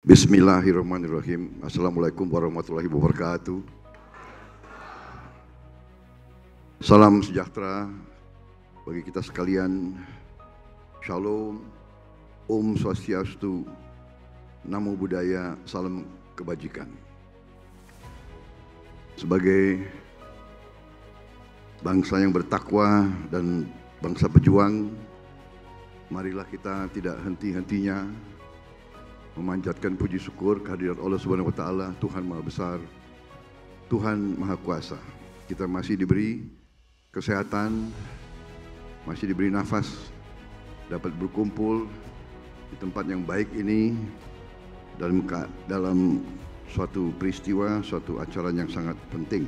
Bismillahirrahmanirrahim. Assalamualaikum warahmatullahi wabarakatuh. Salam sejahtera bagi kita sekalian. Shalom, Om Swastiastu, Namo Buddhaya, salam kebajikan. Sebagai bangsa yang bertakwa dan bangsa pejuang, marilah kita tidak henti-hentinya memanjatkan puji syukur kehadirat Allah Subhanahu wa taala, Tuhan Maha Besar, Tuhan Maha Kuasa. Kita masih diberi kesehatan, masih diberi nafas, dapat berkumpul di tempat yang baik ini dalam suatu peristiwa, suatu acara yang sangat penting.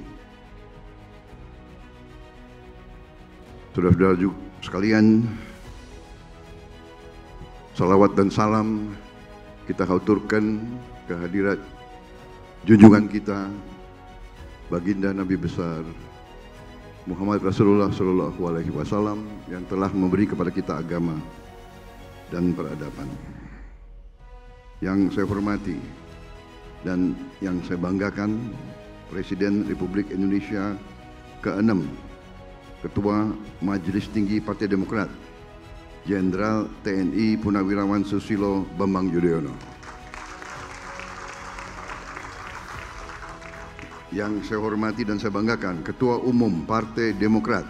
Saudara-saudara sekalian, salawat dan salam kita haturkan kehadirat junjungan kita, baginda Nabi besar Muhammad Rasulullah Shallallahu Alaihi Wasallam yang telah memberi kepada kita agama dan peradaban. Yang saya hormati dan yang saya banggakan, Presiden Republik Indonesia ke-6, Ketua Majelis Tinggi Partai Demokrat, Jenderal TNI Purnawirawan Susilo Bambang Yudhoyono. Yang saya hormati dan saya banggakan, Ketua Umum Partai Demokrat,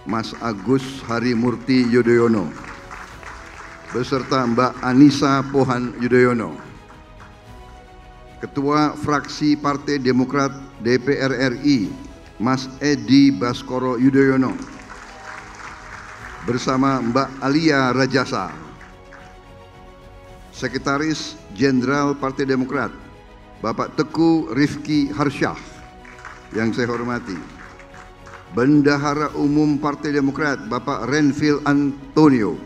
Mas Agus Harimurti Yudhoyono, beserta Mbak Anissa Pohan Yudhoyono. Ketua Fraksi Partai Demokrat DPR RI, Mas Edi Baskoro Yudhoyono, bersama Mbak Alia Rajasa. Sekretaris Jenderal Partai Demokrat, Bapak Teguh Rifki Harsyah yang saya hormati. Bendahara Umum Partai Demokrat, Bapak Renvil Antonio.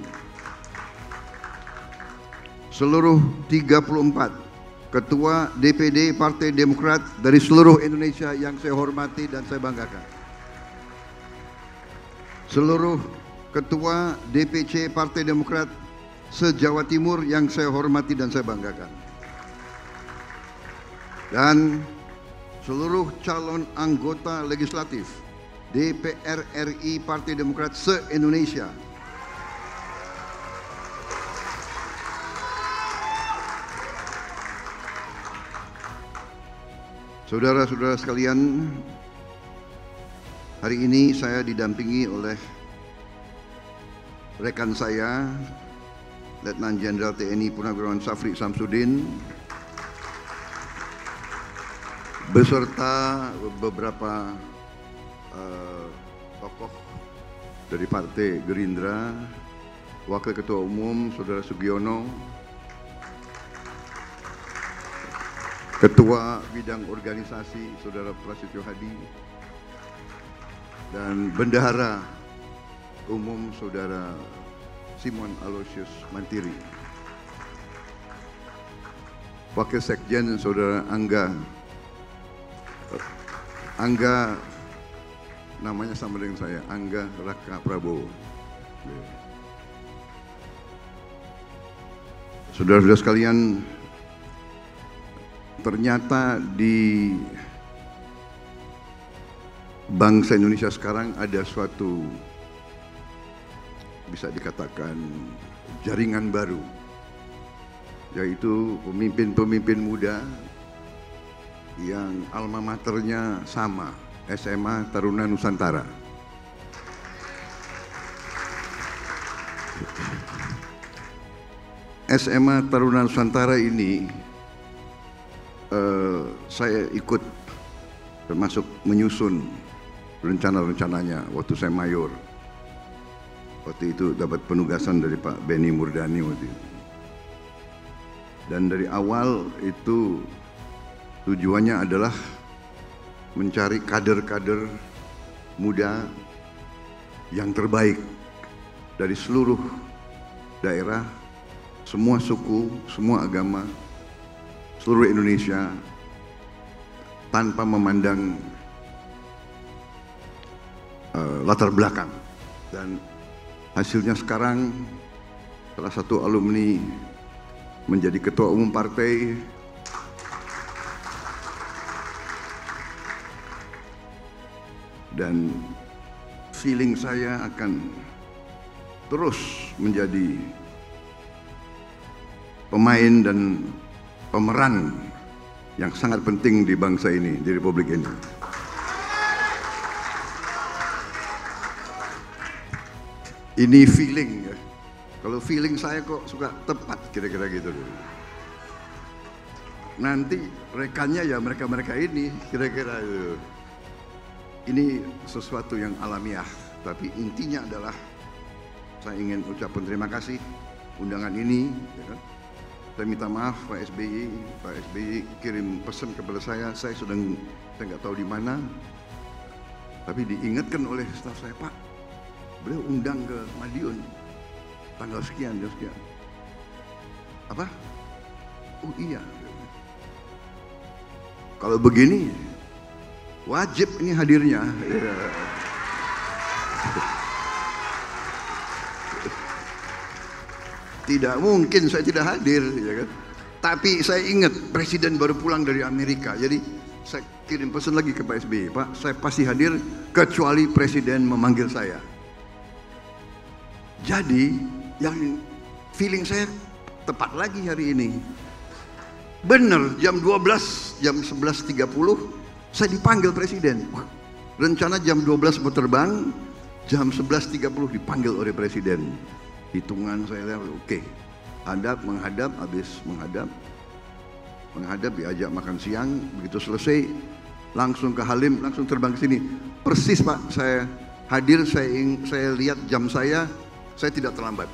Seluruh 34 Ketua DPD Partai Demokrat dari seluruh Indonesia yang saya hormati dan saya banggakan. Seluruh Ketua DPC Partai Demokrat se-Jawa Timur yang saya hormati dan saya banggakan. Dan seluruh calon anggota legislatif DPR RI Partai Demokrat se-Indonesia. Saudara-saudara sekalian, hari ini saya didampingi oleh rekan saya, Letnan Jenderal TNI Purnawirawan Syafri Samsudin, beserta beberapa tokoh dari Partai Gerindra, Wakil Ketua Umum Saudara Sugiono, Ketua Bidang Organisasi Saudara Prasetyo Hadi, dan Bendahara Umum Saudara Simon Aloysius Mantiri, Wakil Sekjen Saudara Angga, namanya sama dengan saya, Angga Raka Prabowo. Saudara-saudara sekalian, ternyata di bangsa Indonesia sekarang ada suatu, bisa dikatakan, jaringan baru, yaitu pemimpin-pemimpin muda yang alma maternya sama, SMA Taruna Nusantara. SMA Taruna Nusantara ini saya ikut termasuk menyusun rencana-rencananya waktu saya mayor. Waktu itu dapat penugasan dari Pak Beni Murdani waktu itu. Dan dari awal itu tujuannya adalah mencari kader-kader muda yang terbaik dari seluruh daerah, semua suku, semua agama, seluruh Indonesia, tanpa memandang latar belakang. Dan hasilnya sekarang salah satu alumni menjadi ketua umum partai. Dan feeling saya akan terus menjadi pemain dan pemeran yang sangat penting di bangsa ini, di Republik ini. Ini feeling ya. Kalau feeling saya kok suka tepat kira-kira gitu. Nanti rekannya ya mereka-mereka ini kira-kira itu. Ini sesuatu yang alamiah, tapi intinya adalah saya ingin ucapkan terima kasih undangan ini. Ya kan? Saya minta maaf Pak SBY kirim pesan kepada saya nggak tahu di mana, tapi diingatkan oleh staf saya, Pak, beliau undang ke Madiun tanggal sekian, jam sekian. Apa? Oh iya. Kalau begini wajib ini hadirnya. Ya. Tidak mungkin saya tidak hadir, ya kan? Tapi saya ingat presiden baru pulang dari Amerika, jadi saya kirim pesan lagi ke Pak SBY, Pak, saya pasti hadir kecuali presiden memanggil saya. Jadi yang feeling saya tepat lagi hari ini. Benar, jam 12, jam 11.30 saya dipanggil presiden. Rencana jam 12 mau terbang, jam 11.30 dipanggil oleh presiden. Hitungan saya lihat, oke. Menghadap, habis menghadap diajak makan siang, begitu selesai langsung ke Halim, langsung terbang ke sini. Persis Pak, saya hadir, saya lihat jam saya tidak terlambat.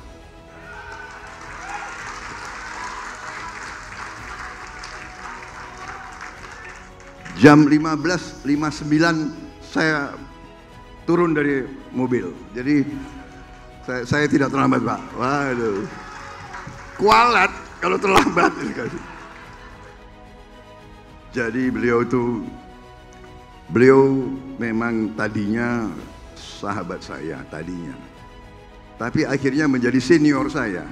Jam 15.59 saya turun dari mobil. Jadi saya tidak terlambat, Pak. Waduh. Kualat kalau terlambat. Jadi beliau memang tadinya sahabat saya tadinya. Tapi akhirnya menjadi senior saya.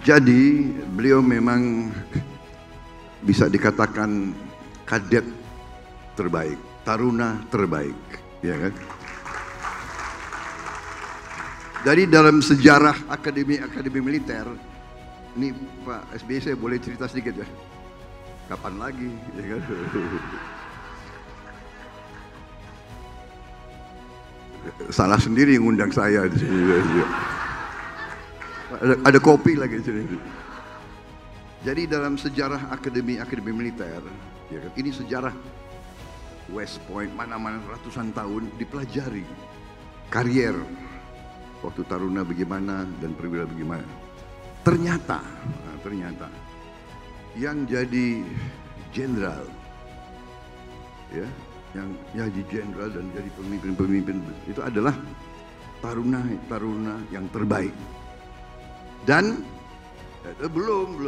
Jadi beliau memang bisa dikatakan kadet terbaik, taruna terbaik, ya kan? Dari dalam sejarah akademi militer, ini Pak SBY saya boleh cerita sedikit ya? Kapan lagi, ya kan? Salah sendiri yang ngundang saya di sini. Ada kopi lagi di sini. Jadi dalam sejarah akademi militer, ya kan, ini sejarah West Point, mana-mana ratusan tahun dipelajari karier waktu taruna bagaimana dan perwira bagaimana. Ternyata yang jadi jenderal, ya, yang jadi jenderal dan jadi pemimpin itu adalah taruna yang terbaik. Dan belum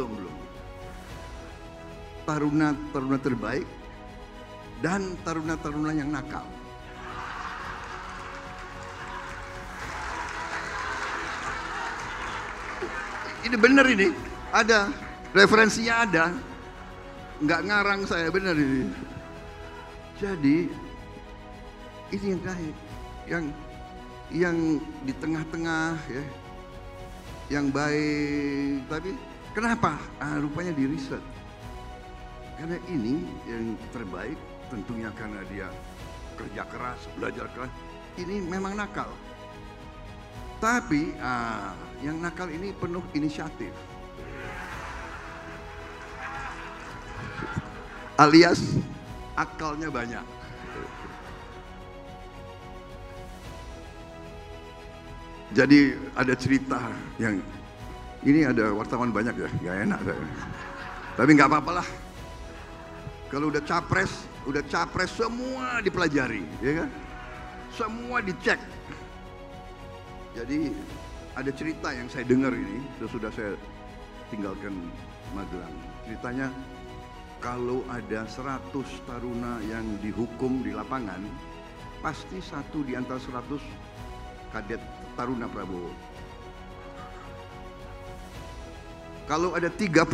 taruna terbaik dan taruna yang nakal. Ini benar, ini ada referensinya, ada, nggak ngarang saya, benar ini. Jadi ini yang baik, yang di tengah-tengah ya, yang baik. Tapi kenapa? Rupanya di riset. Karena ini yang terbaik, tentunya karena dia kerja keras, belajar keras. Ini memang nakal. Tapi yang nakal ini penuh inisiatif. Alias akalnya banyak. Jadi ada cerita yang ini, ada wartawan banyak ya, gak enak saya. Tapi nggak apa-apalah. Kalau udah capres semua dipelajari, ya kan? Semua dicek. Jadi ada cerita yang saya dengar ini, sudah saya tinggalkan Magelang. Ceritanya kalau ada 100 taruna yang dihukum di lapangan, pasti satu di antara 100 kadet taruna Prabowo. Kalau ada 30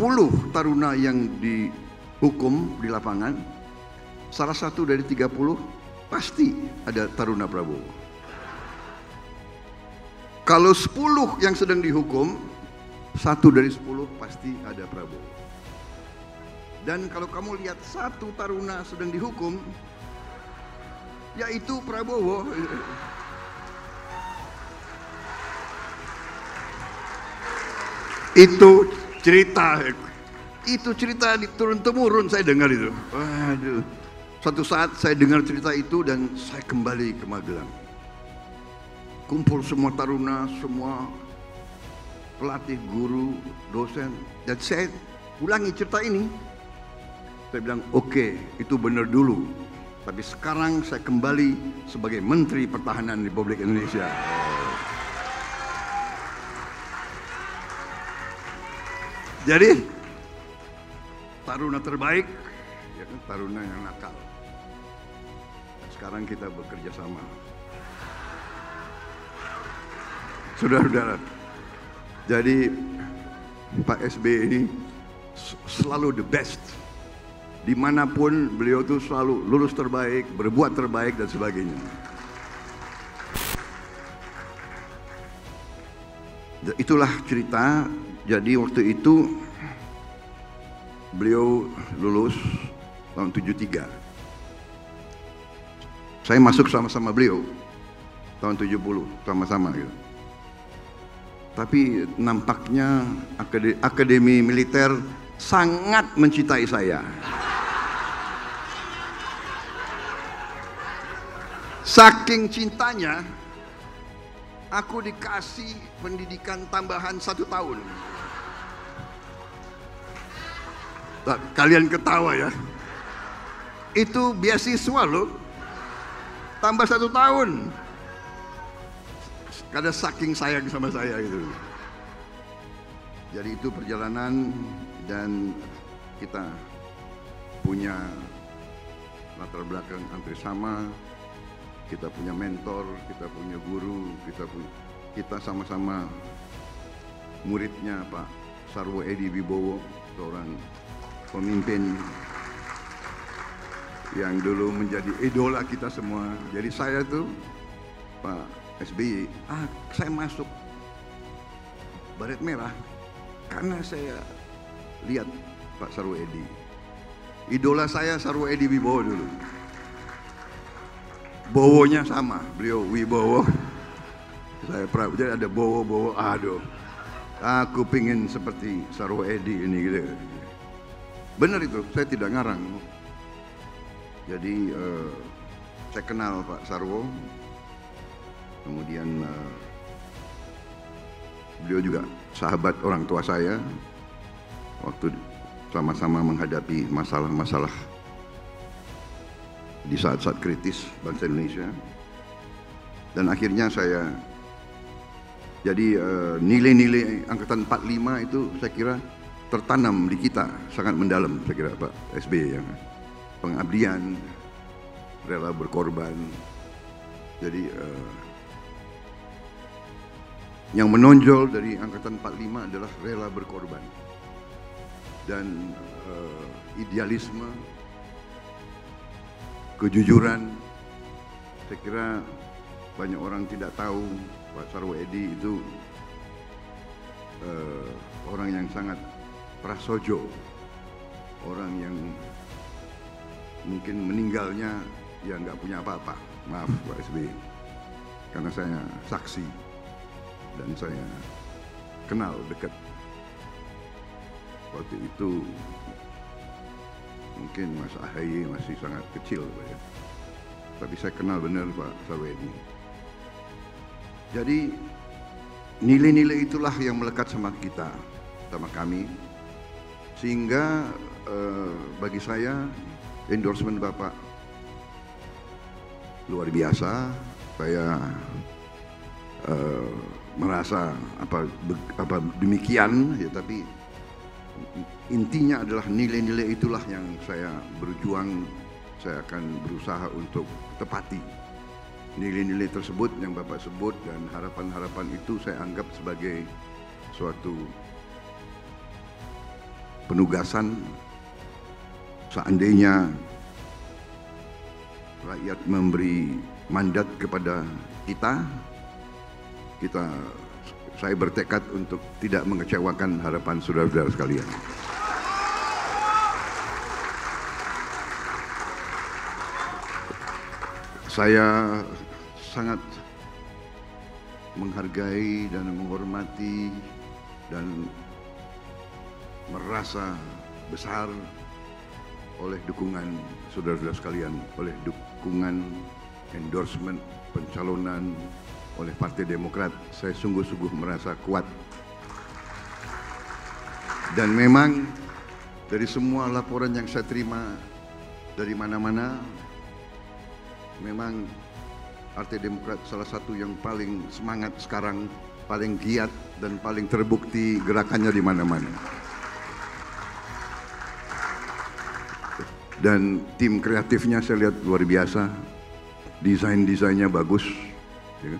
taruna yang dihukum di lapangan, salah satu dari 30 pasti ada taruna Prabowo. Kalau 10 yang sedang dihukum, 1 dari 10 pasti ada Prabowo. Dan kalau kamu lihat 1 taruna sedang dihukum, yaitu Prabowo. Itu cerita turun-temurun saya dengar itu. Waduh. Suatu saat saya dengar cerita itu dan saya kembali ke Magelang. Kumpul semua taruna, semua pelatih, guru, dosen, dan saya ulangi cerita ini. Saya bilang, oke, itu benar dulu. Tapi sekarang saya kembali sebagai Menteri Pertahanan Republik Indonesia. Jadi, taruna terbaik, ya kan, taruna yang nakal. Sekarang kita bekerja sama. Saudara-saudara, jadi Pak SBY ini selalu the best. Dimanapun beliau tuh selalu lulus terbaik, berbuat terbaik dan sebagainya. Itulah cerita. Jadi waktu itu beliau lulus tahun 73. Saya masuk sama-sama beliau tahun 70, sama-sama gitu. Tapi nampaknya Akademi Militer sangat mencintai saya. Saking cintanya, aku dikasih pendidikan tambahan 1 tahun. Kalian ketawa ya. Itu beasiswa loh. Tambah 1 tahun. Karena saking sayang sama saya gitu. Jadi itu perjalanan dan kita punya latar belakang hampir sama. Kita punya mentor, kita punya guru, kita sama-sama muridnya Pak Sarwo Edi Wibowo, seorang pemimpin yang dulu menjadi idola kita semua. Jadi saya tuh Pak SBY, saya masuk Baret Merah karena saya lihat Pak Sarwo Edi. Idola saya Sarwo Edi Wibowo dulu. Bowonya sama, beliau Wibowo. Saya Prabowo, jadi ada Bowo. Aduh, aku pingin seperti Sarwo Edi ini gitu. Benar itu, saya tidak ngarang. Jadi saya kenal Pak Sarwo. Kemudian beliau juga sahabat orang tua saya waktu sama-sama menghadapi masalah-masalah di saat-saat kritis bangsa Indonesia. Dan akhirnya saya jadi nilai-nilai angkatan 45 itu saya kira tertanam di kita sangat mendalam, saya kira Pak SBY, yang pengabdian, rela berkorban. Jadi yang menonjol dari angkatan 45 adalah rela berkorban dan idealisme, kejujuran. Saya kira banyak orang tidak tahu Pak Sarwo Edi itu orang yang sangat prasojo, orang yang mungkin meninggalnya ya nggak punya apa-apa. Maaf Pak SBY, karena saya saksi dan saya kenal dekat. Waktu itu mungkin Mas AHY masih sangat kecil, ya. Tapi saya kenal benar Pak Sarwo Edi. Jadi nilai-nilai itulah yang melekat sama kita, sama kami, sehingga bagi saya endorsement Bapak luar biasa. Saya merasa apa demikian ya, tapi intinya adalah nilai-nilai itulah yang saya berjuang, saya akan berusaha untuk tepati. Nilai-nilai tersebut yang Bapak sebut dan harapan-harapan itu saya anggap sebagai suatu penugasan. Seandainya rakyat memberi mandat kepada kita, saya bertekad untuk tidak mengecewakan harapan saudara-saudara sekalian. Saya sangat menghargai dan menghormati dan merasa besar oleh dukungan saudara-saudara sekalian, oleh dukungan endorsement pencalonan oleh Partai Demokrat. Saya sungguh-sungguh merasa kuat. Dan memang dari semua laporan yang saya terima dari mana-mana, memang Partai Demokrat salah satu yang paling semangat sekarang, paling giat dan paling terbukti gerakannya di mana-mana. Dan tim kreatifnya saya lihat luar biasa, desainnya bagus. Ya.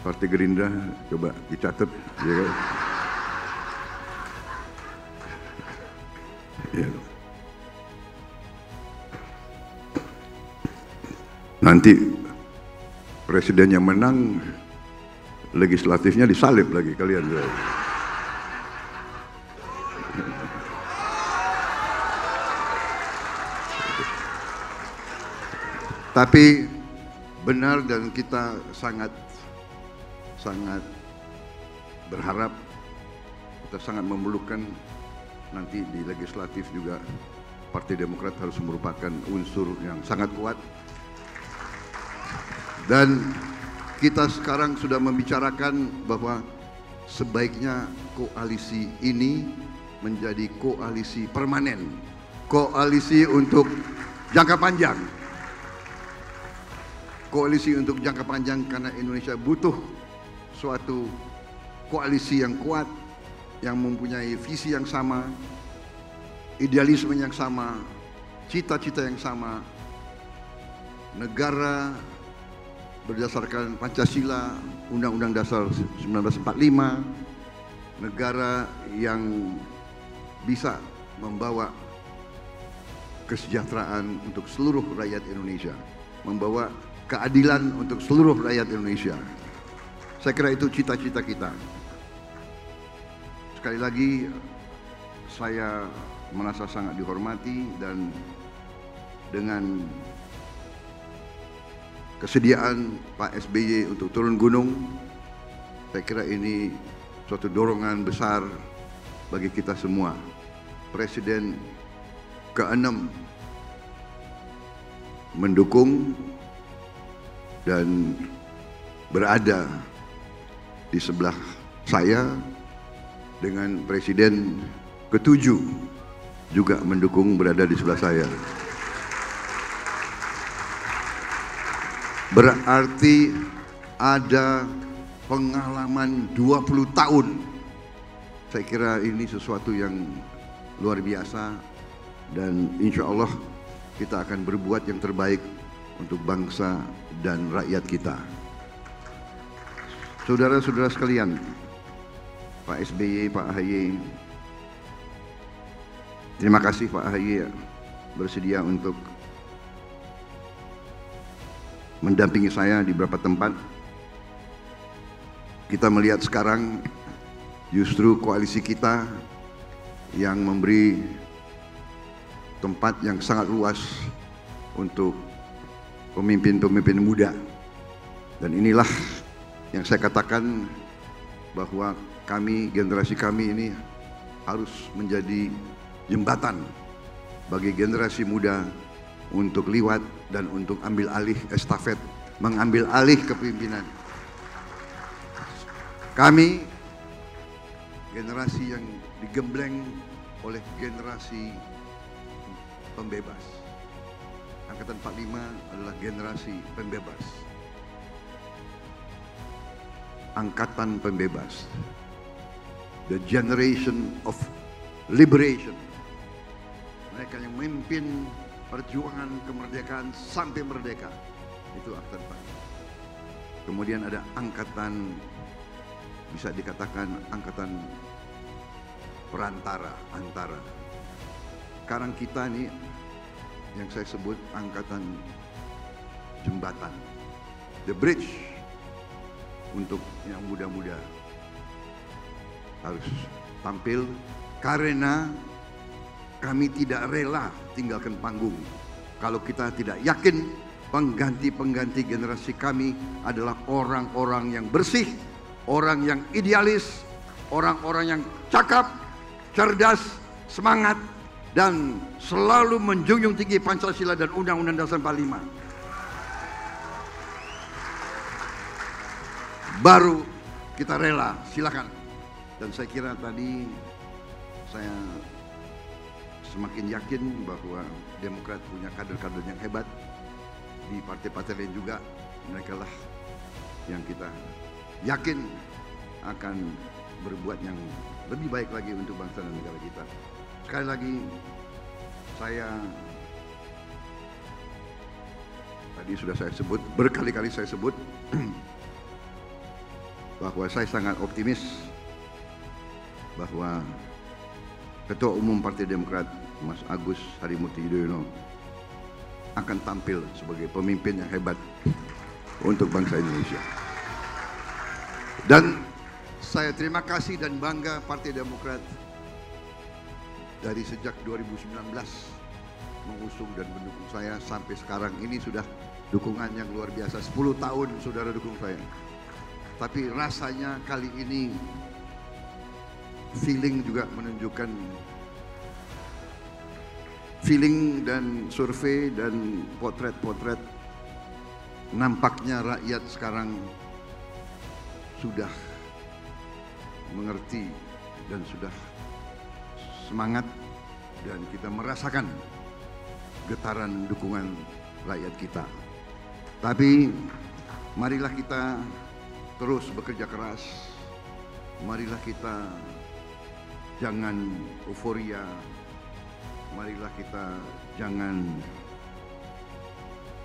Partai Gerindra coba dicatat, ya kan? Ya. Nanti presidennya menang, legislatifnya disalib lagi kalian. Tapi benar, dan kita sangat berharap, kita sangat memerlukan nanti di legislatif juga Partai Demokrat harus merupakan unsur yang sangat kuat. Dan kita sekarang sudah membicarakan bahwa sebaiknya koalisi ini menjadi koalisi permanen, koalisi untuk jangka panjang. Koalisi untuk jangka panjang karena Indonesia butuh suatu koalisi yang kuat, yang mempunyai visi yang sama, idealisme yang sama, cita-cita yang sama, negara berdasarkan Pancasila, Undang-Undang Dasar 1945, negara yang bisa membawa kesejahteraan untuk seluruh rakyat Indonesia, membawa keadilan untuk seluruh rakyat Indonesia. Saya kira itu cita-cita kita. Sekali lagi, saya merasa sangat dihormati, dan dengan kesediaan Pak SBY untuk turun gunung, saya kira ini suatu dorongan besar bagi kita semua. Presiden ke-6 mendukung dan berada di sebelah saya, dengan Presiden ke-7 juga mendukung, berada di sebelah saya. Berarti ada pengalaman 20 tahun. Saya kira ini sesuatu yang luar biasa, dan insya Allah kita akan berbuat yang terbaik untuk bangsa dan rakyat kita. Saudara-saudara sekalian, Pak SBY, Pak AHY, terima kasih Pak AHY bersedia untuk mendampingi saya di beberapa tempat. Kita melihat sekarang justru koalisi kita yang memberi tempat yang sangat luas untuk pemimpin-pemimpin muda. Dan inilah yang saya katakan bahwa kami, generasi kami ini harus menjadi jembatan bagi generasi muda untuk liwat dan untuk ambil alih estafet, mengambil alih kepemimpinan. Kami generasi yang digembleng oleh generasi pembebas. Angkatan 45 adalah generasi pembebas. Angkatan pembebas. The generation of liberation. Mereka yang memimpin perjuangan kemerdekaan sampai merdeka. Itu angkatan 45. Kemudian ada angkatan, bisa dikatakan angkatan perantara, antara sekarang kita ini yang saya sebut angkatan jembatan, the bridge untuk yang muda-muda harus tampil karena kami tidak rela tinggalkan panggung kalau kita tidak yakin pengganti-pengganti generasi kami adalah orang-orang yang bersih, orang yang idealis, orang-orang yang cakap, cerdas, semangat, dan selalu menjunjung tinggi Pancasila dan Undang-Undang Dasar 45. Baru kita rela, silakan. Dan saya kira tadi saya semakin yakin bahwa Demokrat punya kader-kader yang hebat. Di partai-partai lain juga, mereka lah yang kita yakin akan berbuat yang lebih baik lagi untuk bangsa dan negara kita. Sekali lagi, saya tadi sudah saya sebut, berkali-kali saya sebut bahwa saya sangat optimis bahwa Ketua Umum Partai Demokrat Mas Agus Harimurti Yudhoyono akan tampil sebagai pemimpin yang hebat untuk bangsa Indonesia. Dan saya terima kasih dan bangga Partai Demokrat dari sejak 2019 mengusung dan mendukung saya sampai sekarang ini sudah dukungan yang luar biasa. 10 tahun saudara dukung saya. Tapi rasanya kali ini feeling juga menunjukkan, feeling dan survei dan potret-potret nampaknya rakyat sekarang sudah mengerti dan sudah semangat, dan kita merasakan getaran dukungan rakyat kita. Tapi marilah kita terus bekerja keras, marilah kita jangan euforia, marilah kita jangan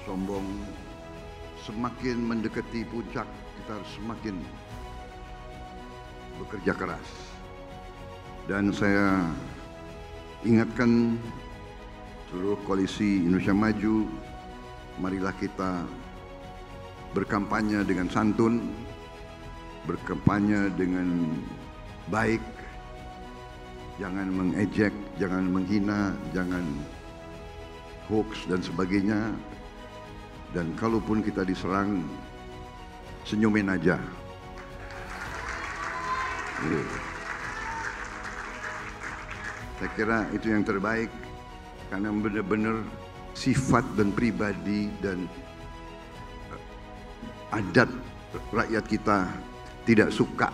sombong. Semakin mendekati puncak, kita harus semakin bekerja keras. Dan saya ingatkan seluruh koalisi Indonesia Maju, marilah kita berkampanye dengan santun, berkampanye dengan baik, jangan mengejek, jangan menghina, jangan hoax dan sebagainya. Dan kalaupun kita diserang, senyumin aja. Saya kira itu yang terbaik, karena benar-benar sifat dan pribadi dan adat rakyat kita tidak suka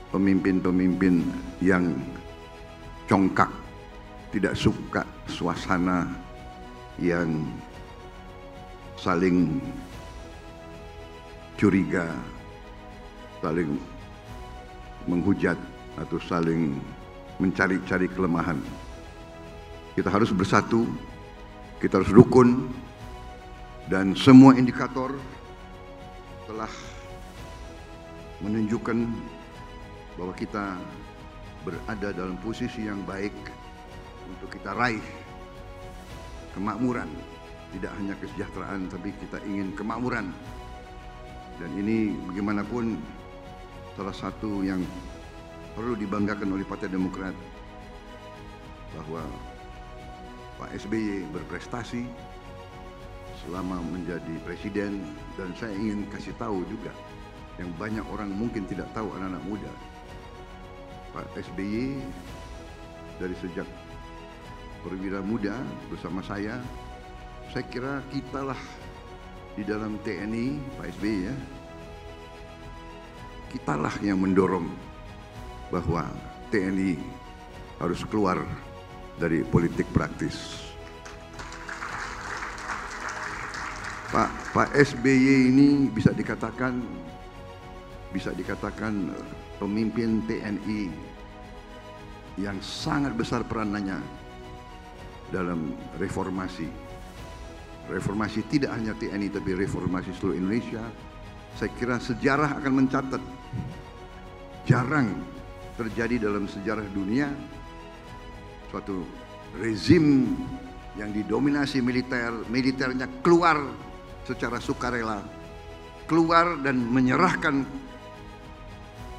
pemimpin-pemimpin yang congkak, tidak suka suasana yang saling curiga, saling menghujat atau saling mencari-cari kelemahan. Kita harus bersatu, kita harus rukun, dan semua indikator telah menunjukkan bahwa kita berada dalam posisi yang baik untuk kita raih kemakmuran. Tidak hanya kesejahteraan, tapi kita ingin kemakmuran. Dan ini bagaimanapun salah satu yang perlu dibanggakan oleh Partai Demokrat, bahwa Pak SBY berprestasi selama menjadi presiden. Dan saya ingin kasih tahu juga, yang banyak orang mungkin tidak tahu, anak-anak muda, Pak SBY dari sejak perwira muda bersama saya kira kitalah di dalam TNI, Pak SBY ya, kitalah yang mendorong bahwa TNI harus keluar dari politik praktis. Pak SBY ini bisa dikatakan pemimpin TNI yang sangat besar peranannya dalam reformasi. Reformasi tidak hanya TNI, tapi reformasi seluruh Indonesia. Saya kira sejarah akan mencatat, jarang terjadi dalam sejarah dunia suatu rezim yang didominasi militernya keluar secara sukarela, keluar dan menyerahkan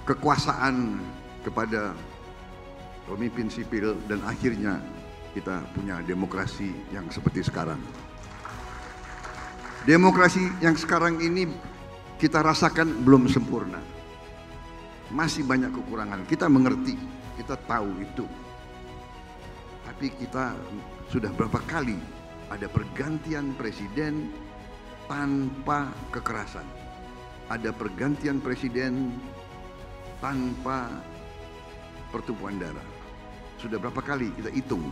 kekuasaan kepada pemimpin sipil, dan akhirnya kita punya demokrasi yang seperti sekarang. Demokrasi yang sekarang ini kita rasakan belum sempurna. Masih banyak kekurangan. Kita mengerti, kita tahu itu. Tapi kita sudah berapa kali ada pergantian presiden tanpa kekerasan. Ada pergantian presiden tanpa pertumpahan darah. Sudah berapa kali kita hitung,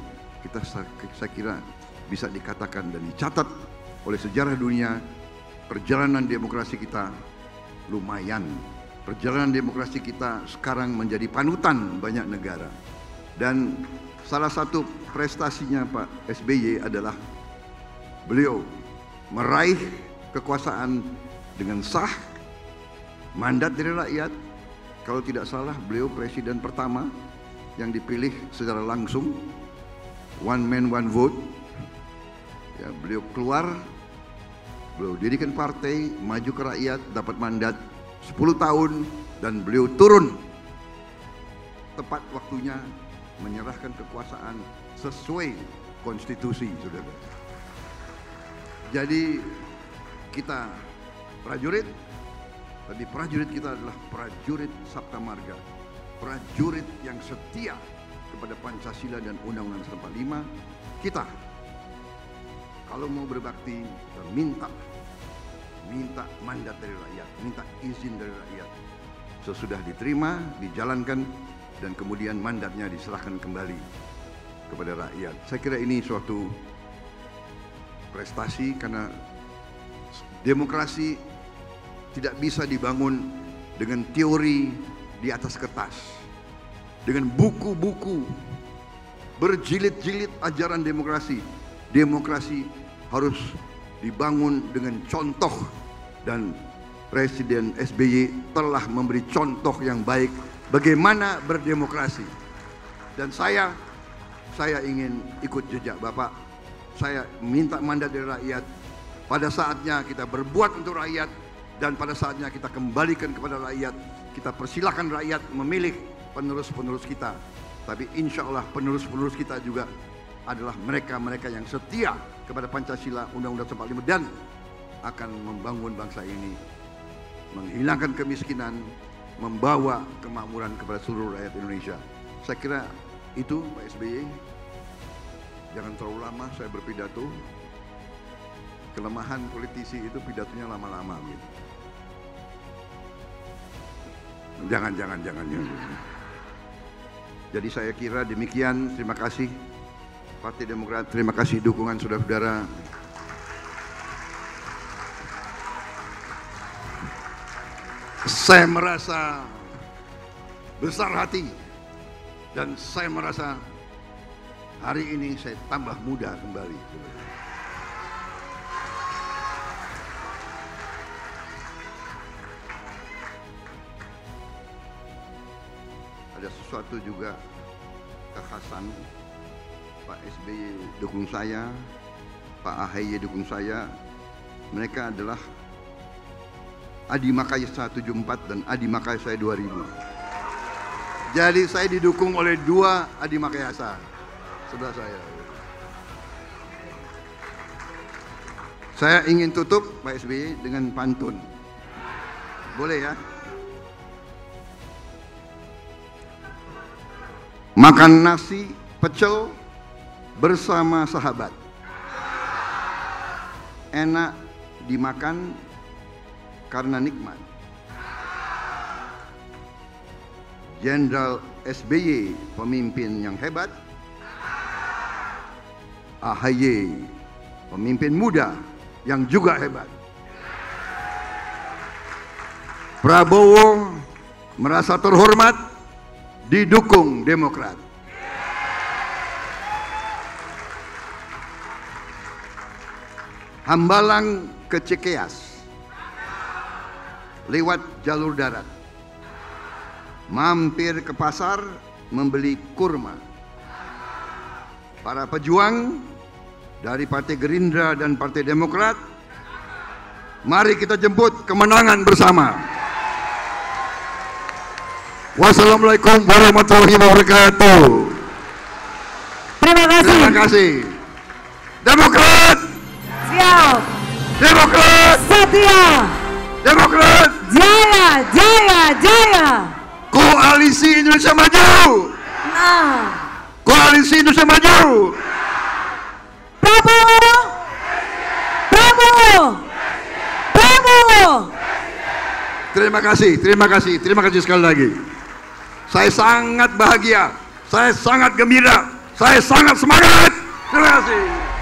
saya kira bisa dikatakan dan dicatat oleh sejarah dunia, perjalanan demokrasi kita lumayan. Perjalanan demokrasi kita sekarang menjadi panutan banyak negara. Dan salah satu prestasinya Pak SBY adalah beliau meraih kekuasaan dengan sah, mandat dari rakyat. Kalau tidak salah, beliau presiden pertama yang dipilih secara langsung, one man one vote. Ya, beliau keluar, beliau dirikan partai, maju ke rakyat, dapat mandat 10 tahun, dan beliau turun tepat waktunya menyerahkan kekuasaan sesuai konstitusi, saudara. Jadi kita prajurit, tapi prajurit kita adalah prajurit Sabta Marga, prajurit yang setia kepada Pancasila dan Undang-Undang 45. Kita kalau mau berbakti, kita minta mandat dari rakyat, minta izin dari rakyat. Sesudah diterima, dijalankan, dan kemudian mandatnya diserahkan kembali kepada rakyat. Saya kira ini suatu prestasi, karena demokrasi tidak bisa dibangun dengan teori di atas kertas, dengan buku-buku berjilid-jilid ajaran demokrasi. Demokrasi harus dibangun dengan contoh, dan Presiden SBY telah memberi contoh yang baik bagaimana berdemokrasi. Dan saya ingin ikut jejak Bapak. Saya minta mandat dari rakyat. Pada saatnya kita berbuat untuk rakyat, dan pada saatnya kita kembalikan kepada rakyat. Kita persilakan rakyat memilih penerus-penerus kita. Tapi insya Allah penerus-penerus kita juga adalah mereka-mereka yang setia kepada Pancasila, Undang-Undang 45, dan akan membangun bangsa ini, menghilangkan kemiskinan, membawa kemakmuran kepada seluruh rakyat Indonesia. Saya kira itu Pak SBY. Jangan terlalu lama saya berpidato. Kelemahan politisi itu pidatonya lama-lama gitu. Jangan. Jadi saya kira demikian. Terima kasih Partai Demokrat, terima kasih dukungan saudara-saudara. Saya merasa besar hati, dan saya merasa hari ini saya tambah muda kembali. Ada sesuatu juga kekhasan. Pak SBY dukung saya, Pak AHY dukung saya. Mereka adalah Adi Makayasa 74 dan Adi Makayasa 2000. Jadi saya didukung oleh dua Adi Makayasa, saudara saya. Saya ingin tutup Pak SBY dengan pantun. Boleh ya? Makan nasi pecel bersama sahabat, enak dimakan karena nikmat. Jenderal SBY pemimpin yang hebat, AHY pemimpin muda yang juga hebat. Prabowo merasa terhormat didukung Demokrat. Hambalang ke Cikeas lewat jalur darat, mampir ke pasar membeli kurma, para pejuang dari Partai Gerindra dan Partai Demokrat, mari kita jemput kemenangan bersama. Wassalamualaikum warahmatullahi wabarakatuh. Terima kasih. Terima kasih. Demokrat Siap. Demokrat Setia. Demokrat Jaya, jaya, jaya. Koalisi Indonesia Maju. Nah. Koalisi Indonesia Maju. Prabowo. Prabowo. Prabowo. Terima kasih sekali lagi. Saya sangat bahagia, saya sangat gembira, saya sangat semangat. Terima kasih.